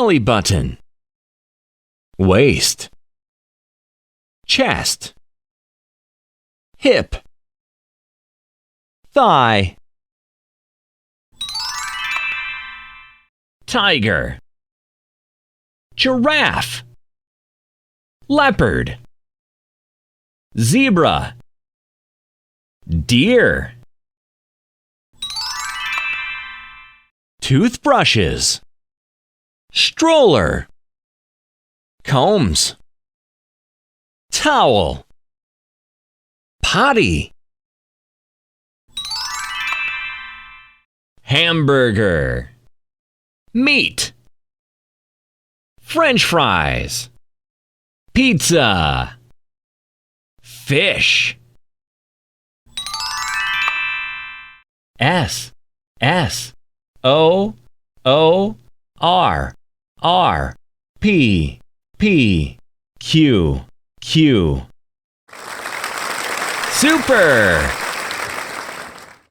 belly button, waist, chest, hip, thigh, tiger, giraffe, leopard, zebra, deer, toothbrushes, stroller, combs, towel, potty, hamburger, meat, French fries, pizza, fish. S, S, O, O, R, R, P, P, Q, Q. Super!